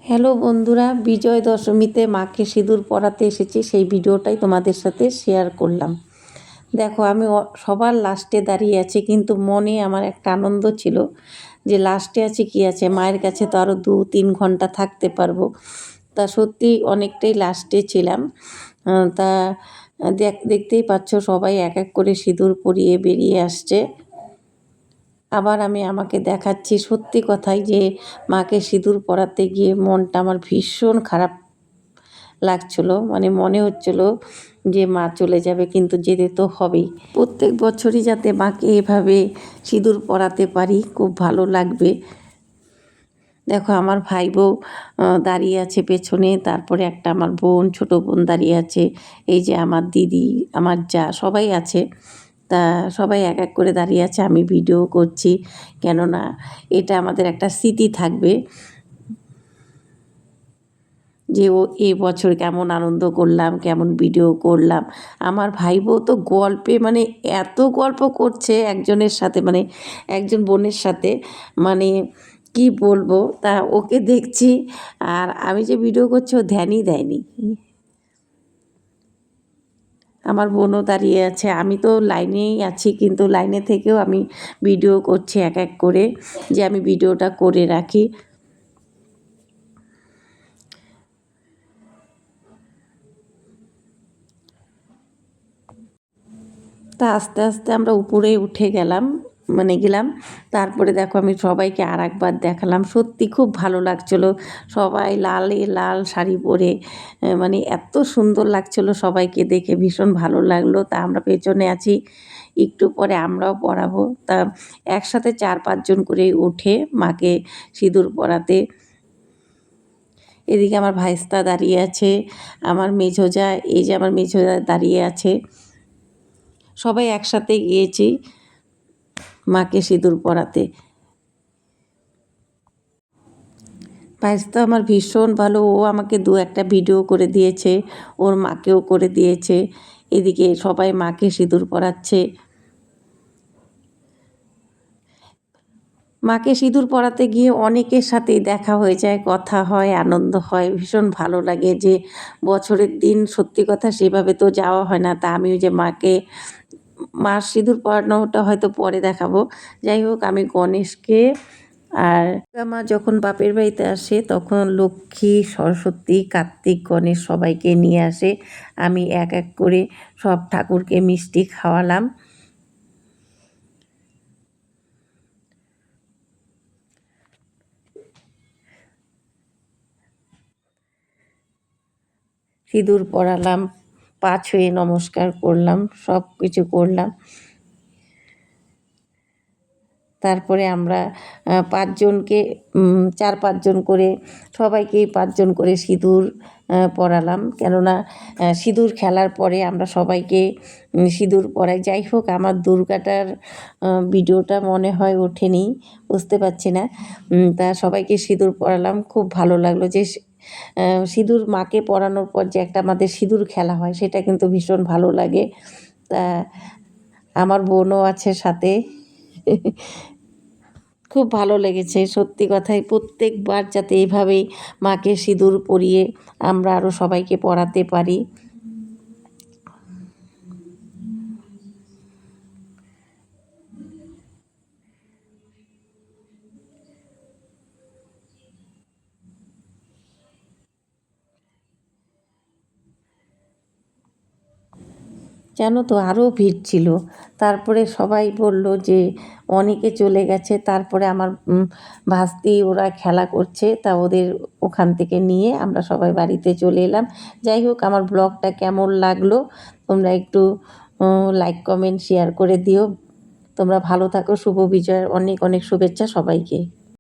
Hello বন্ধুরা, বিজয় দশমীতে মাকে সিঁদুর পরাতে এসেছি, সেই ভিডিওটাই তোমাদের সাথে শেয়ার করলাম। দেখো আমি সবার লাস্টে দাঁড়িয়ে আছি, কিন্তু মনে আমার একটা আনন্দ ছিল যে লাস্টে আছে কি আছে, মায়ের কাছে তো আরও 2-3 ঘন্টা থাকতে পারবো। তা সত্যি অনেকটাই লাস্টে ছিলাম। তা দেখতেই পাচ্ছ সবাই এক এক করে সিঁদুর পরিয়ে বেরিয়ে আসছে। আবার আমি আমাকে দেখাচ্ছি। সত্যি কথাই যে মাকে সিঁদুর পরাতে গিয়ে মনটা আমার ভীষণ খারাপ লাগছিলো, মানে মনে হচ্ছিলো যে মা চলে যাবে, কিন্তু যেতে তো হবেই। প্রত্যেক বছরই যাতে মাকে এভাবে সিঁদুর পরাতে পারি, খুব ভালো লাগবে। দেখো আমার ভাই বউ দাঁড়িয়ে আছে পেছনে, তারপরে একটা আমার বোন, ছোটো বোন দাঁড়িয়ে আছে, এই যে আমার দিদি, আমার যা, সবাই আছে। তা সবাই এক এক করে দাঁড়িয়ে আছে, আমি ভিডিও করছি, কেননা এটা আমাদের একটা স্মৃতি থাকবে যে এ বছর কেমন আনন্দ করলাম, কেমন ভিডিও করলাম। আমার ভাই বউ তো গল্পে মানে এত গল্প করছে একজনের সাথে, মানে একজন বোনের সাথে, মানে কি বলবো। তা ওকে দেখছি, আর আমি যে ভিডিও করছি ও ধ্যানই দেয়নি। আমার বোনও দাঁড়িয়ে আছে, আমি তো লাইনেই আছি, কিন্তু লাইনে থেকেও আমি ভিডিও করছি এক এক করে, যে আমি ভিডিওটা করে রাখি। তা আস্তে আস্তে আমরা উপরে উঠে গেলাম, গেলাম। তারপরে দেখো আমি সবাইকে আর একবার দেখালাম, সত্যি খুব ভালো লাগছিলো। সবাই লালে লাল শাড়ি পরে, মানে এত সুন্দর লাগছিলো, সবাইকে দেখে ভীষণ ভালো লাগলো। তা আমরা পেছনে আছি, একটু পরে আমরাও পরাবো। তা একসাথে 4-5 জন করে উঠে মাকে সিঁদুর পরাতে। এদিকে আমার ভাইস্তা দাঁড়িয়ে আছে, আমার মেঝোজা, এই যে আমার মেঝোজা দাঁড়িয়ে আছে, সবাই একসাথে গিয়েছি মাকে সিঁদুর পরাতে। ভাইস্তা আমার ভীষণ ভালো, ও আমাকে 2-একটা ভিডিও করে দিয়েছে, ওর মাকেও করে দিয়েছে। এদিকে সবাই মাকে সিঁদুর পরাচ্ছে। মাকে সিঁদুর পরাতে গিয়ে অনেকের সাথেই দেখা হয়ে যায়, কথা হয়, আনন্দ হয়, ভীষণ ভালো লাগে। যে বছরের দিন সত্যি কথা সেভাবে তো যাওয়া হয় না। তা আমি ওই যে মার সিঁদুর পরানোটা হয়তো পরে দেখাবো। যাই হোক, আমি গণেশকে, আর মা যখন বাপের বাড়িতে আসে তখন লক্ষ্মী, সরস্বতী, কার্তিক, গণেশ সবাইকে নিয়ে আসে। আমি এক এক করে সব ঠাকুরকে মিষ্টি খাওয়ালাম। সিঁদুর পরালাম, পা ছুঁয়ে নমস্কার করলাম, সব কিছু করলাম। তারপরে আমরা 5 জনকে, 4-5 জন করে সবাইকেই 5 জন করে সিঁদুর পরালাম, কেননা সিঁদুর খেলার পরে আমরা সবাইকে সিঁদুর পরাই। যাই হোক, আমার দুর্গাটার ভিডিওটা মনে হয় ওঠেনি, বুঝতে পারছি না। তা সবাইকে সিঁদুর পরালাম, খুব ভালো লাগলো। যে সিঁদুর মাকে পরানোর পর যে একটা আমাদের সিঁদুর খেলা হয়, সেটা কিন্তু ভীষণ ভালো লাগে। তা আমার বোনও আছে সাথে। খুব ভালো লেগেছে, সত্যি কথাই। প্রত্যেকবার যাতে এইভাবেই মাকে সিঁদুর পরিয়ে আমরা আরও সবাইকে পরাতে পারি। জানো তো আরও ভিড় ছিল। তারপরে সবাই বলল যে অনেকে চলে গেছে। তারপরে আমার ভাস্তি, ওরা খেলা করছে, তা ওদের ওখান থেকে নিয়ে আমরা সবাই বাড়িতে চলে এলাম। যাই হোক, আমার ব্লগটা কেমন লাগলো তোমরা একটু লাইক, কমেন্ট, শেয়ার করে দিও। তোমরা ভালো থাকো। শুভ বিজয়ের অনেক অনেক শুভেচ্ছা সবাইকে।